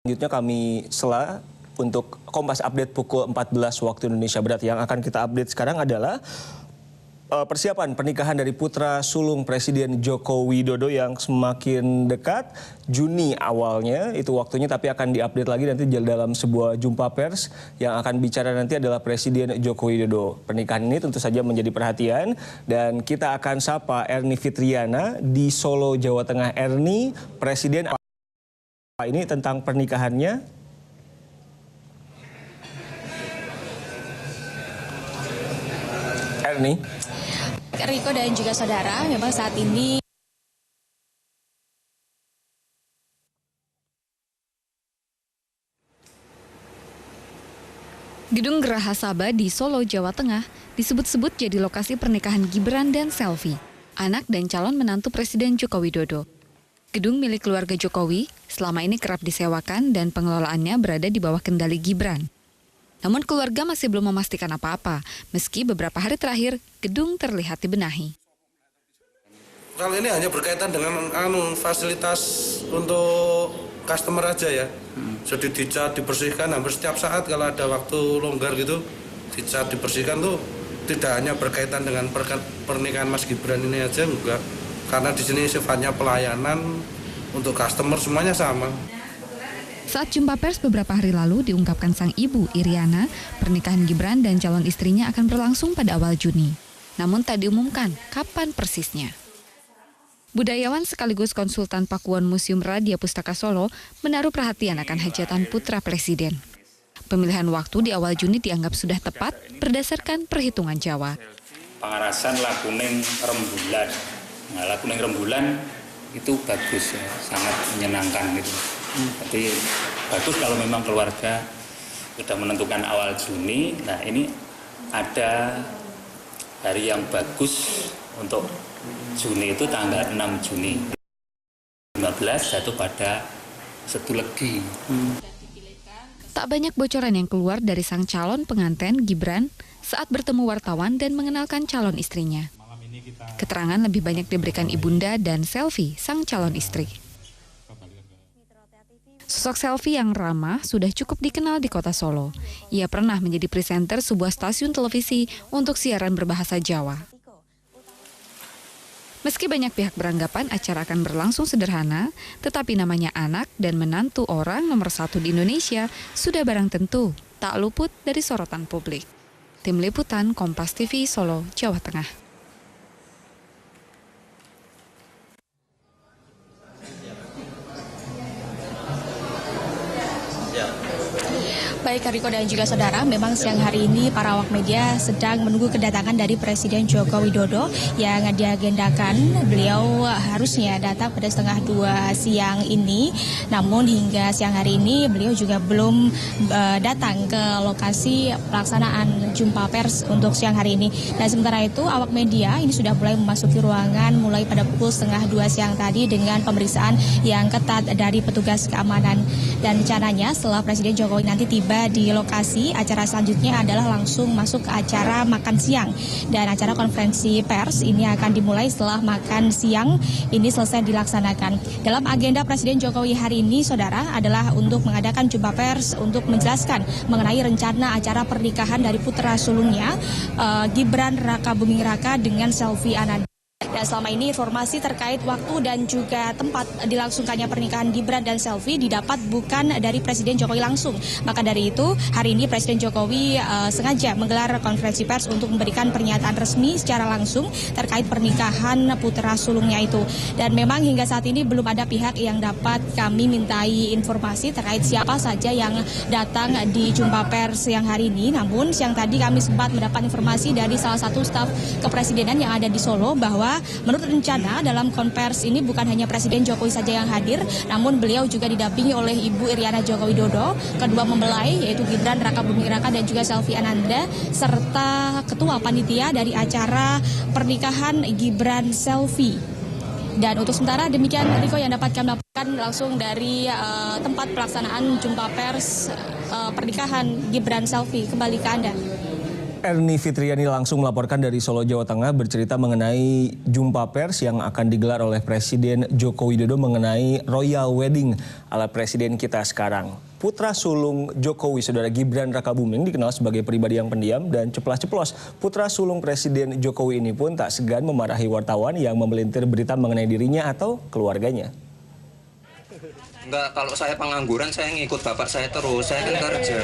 Selanjutnya kami sela untuk Kompas Update pukul 14 waktu Indonesia Barat. Yang akan kita update sekarang adalah persiapan pernikahan dari putra sulung Presiden Joko Widodo yang semakin dekat. Juni awalnya itu waktunya, tapi akan diupdate lagi nanti dalam sebuah jumpa pers. Yang akan bicara nanti adalah Presiden Joko Widodo. Pernikahan ini tentu saja menjadi perhatian dan kita akan sapa Erni Fitriana di Solo, Jawa Tengah. Erni, Presiden ini tentang pernikahannya. Erni. Riko dan juga saudara, memang saat ini Gedung Geraha Sabah di Solo, Jawa Tengah disebut-sebut jadi lokasi pernikahan Gibran dan Selvi, anak dan calon menantu Presiden Joko Widodo. Gedung milik keluarga Jokowi selama ini kerap disewakan dan pengelolaannya berada di bawah kendali Gibran. Namun keluarga masih belum memastikan apa-apa, meski beberapa hari terakhir gedung terlihat dibenahi. Kalau ini hanya berkaitan dengan fasilitas untuk customer aja ya. Jadi dicat, dibersihkan hampir setiap saat kalau ada waktu longgar gitu, dicat, dibersihkan tuh tidak hanya berkaitan dengan pernikahan Mas Gibran ini aja, enggak. Karena di sini sifatnya pelayanan untuk customer semuanya sama. Saat jumpa pers beberapa hari lalu diungkapkan sang ibu, Iriana, pernikahan Gibran dan calon istrinya akan berlangsung pada awal Juni. Namun tak diumumkan kapan persisnya. Budayawan sekaligus konsultan Pakuan Museum Radia Pustaka Solo menaruh perhatian akan hajatan putra presiden. Pemilihan waktu di awal Juni dianggap sudah tepat berdasarkan perhitungan Jawa. Pangarasan Lakuning Rembulan. Nah, Lakuning Rembulan itu bagus ya, sangat menyenangkan gitu. Tapi bagus kalau memang keluarga sudah menentukan awal Juni. Nah, ini ada hari yang bagus untuk Juni itu tanggal 6 Juni. 15 jatuh pada Setu Legi. Tak banyak bocoran yang keluar dari sang calon pengantin Gibran saat bertemu wartawan dan mengenalkan calon istrinya. Keterangan lebih banyak diberikan ibunda dan Selvi, sang calon istri. Sosok Selvi yang ramah sudah cukup dikenal di kota Solo. Ia pernah menjadi presenter sebuah stasiun televisi untuk siaran berbahasa Jawa. Meski banyak pihak beranggapan acara akan berlangsung sederhana, tetapi namanya anak dan menantu orang nomor 1 di Indonesia sudah barang tentu tak luput dari sorotan publik. Tim Liputan Kompas TV Solo, Jawa Tengah. Baik Riko dan juga saudara, memang siang hari ini para awak media sedang menunggu kedatangan dari Presiden Joko Widodo yang diagendakan. Beliau harusnya datang pada setengah 2 siang ini, namun hingga siang hari ini beliau juga belum datang ke lokasi pelaksanaan jumpa pers untuk siang hari ini. Nah, sementara itu awak media ini sudah mulai memasuki ruangan mulai pada pukul setengah 2 siang tadi dengan pemeriksaan yang ketat dari petugas keamanan. Dan rencananya setelah Presiden Jokowi nanti tiba di lokasi, acara selanjutnya adalah langsung masuk ke acara makan siang. Dan acara konferensi pers ini akan dimulai setelah makan siang ini selesai dilaksanakan. Dalam agenda Presiden Jokowi hari ini, saudara, adalah untuk mengadakan jumpa pers untuk menjelaskan mengenai rencana acara pernikahan dari putra sulungnya, Gibran Raka Buming Raka dengan Selvi Ananda. Dan selama ini informasi terkait waktu dan juga tempat dilangsungkannya pernikahan Gibran dan Selvi didapat bukan dari Presiden Jokowi langsung. Maka dari itu hari ini Presiden Jokowi sengaja menggelar konferensi pers untuk memberikan pernyataan resmi secara langsung terkait pernikahan putra sulungnya itu. Dan memang hingga saat ini belum ada pihak yang dapat kami mintai informasi terkait siapa saja yang datang di jumpa pers siang hari ini. Namun siang tadi kami sempat mendapat informasi dari salah satu staf kepresidenan yang ada di Solo bahwa menurut rencana dalam konvers ini bukan hanya Presiden Jokowi saja yang hadir, namun beliau juga didampingi oleh Ibu Iriana Joko Widodo, kedua mempelai yaitu Gibran Raka Buming Raka dan juga Selvi Ananda, serta ketua panitia dari acara pernikahan Gibran Selvi. Dan untuk sementara demikian Riko yang dapat kami dapatkan langsung dari tempat pelaksanaan jumpa pers pernikahan Gibran Selvi. Kembali ke Anda. Erni Fitriani langsung melaporkan dari Solo, Jawa Tengah bercerita mengenai jumpa pers yang akan digelar oleh Presiden Joko Widodo mengenai royal wedding ala presiden kita sekarang. Putra sulung Jokowi, Saudara Gibran Rakabuming, dikenal sebagai pribadi yang pendiam dan ceplas-ceplos. Putra sulung Presiden Jokowi ini pun tak segan memarahi wartawan yang memelintir berita mengenai dirinya atau keluarganya. Enggak, kalau saya pengangguran saya ngikut bapak saya terus, saya kan kerja.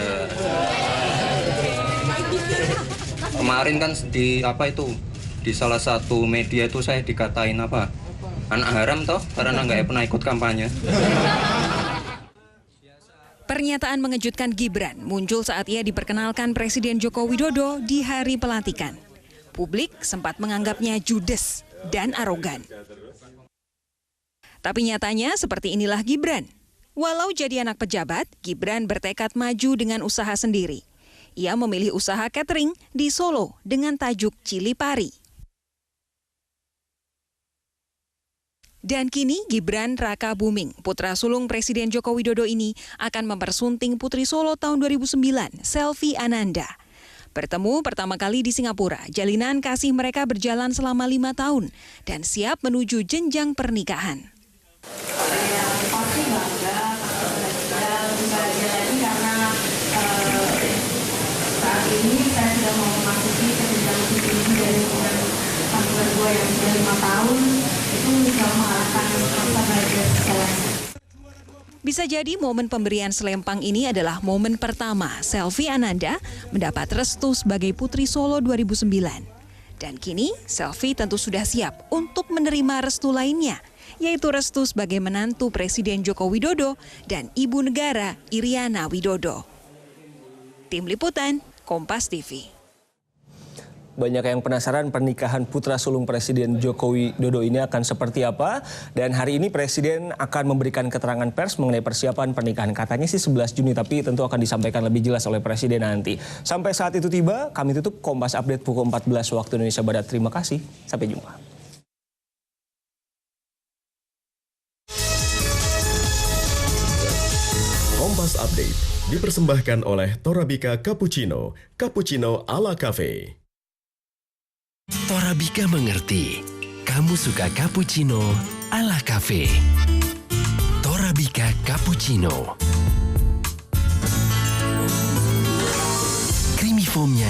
Kemarin kan di salah satu media itu saya dikatain apa? Anak haram toh karena nggak pernah ikut kampanye. Pernyataan mengejutkan Gibran muncul saat ia diperkenalkan Presiden Joko Widodo di hari pelantikan. Publik sempat menganggapnya judes dan arogan. Tapi nyatanya seperti inilah Gibran. Walau jadi anak pejabat, Gibran bertekad maju dengan usaha sendiri. Ia memilih usaha catering di Solo dengan tajuk Cili Pari. Dan kini Gibran Rakabuming, putra sulung Presiden Joko Widodo ini akan mempersunting Putri Solo tahun 2009, Selvi Ananda. Bertemu pertama kali di Singapura, jalinan kasih mereka berjalan selama 5 tahun dan siap menuju jenjang pernikahan. Pasti bangga karena saat ini saya sudah mau memasuki ke jenjang tinggi dari hubungan sama kedua yang sudah 5 tahun itu sudah mengalahkan masa belajar sekolah. Bisa jadi momen pemberian selempang ini adalah momen pertama Selvi Ananda mendapat restu sebagai Putri Solo 2009. Dan kini Selvi tentu sudah siap untuk menerima restu lainnya, yaitu restu sebagai menantu Presiden Joko Widodo dan Ibu Negara Iriana Widodo. Tim Liputan, Kompas TV. Banyak yang penasaran pernikahan putra sulung Presiden Joko Widodo ini akan seperti apa. Dan hari ini Presiden akan memberikan keterangan pers mengenai persiapan pernikahan. Katanya sih 11 Juni, tapi tentu akan disampaikan lebih jelas oleh Presiden nanti. Sampai saat itu tiba, kami tutup Kompas Update pukul 14 waktu Indonesia Barat. Terima kasih, sampai jumpa. Kompas Update dipersembahkan oleh Torabika Cappuccino, cappuccino ala cafe. Torabika mengerti, kamu suka cappuccino ala cafe. Torabika Cappuccino. Creamy foamnya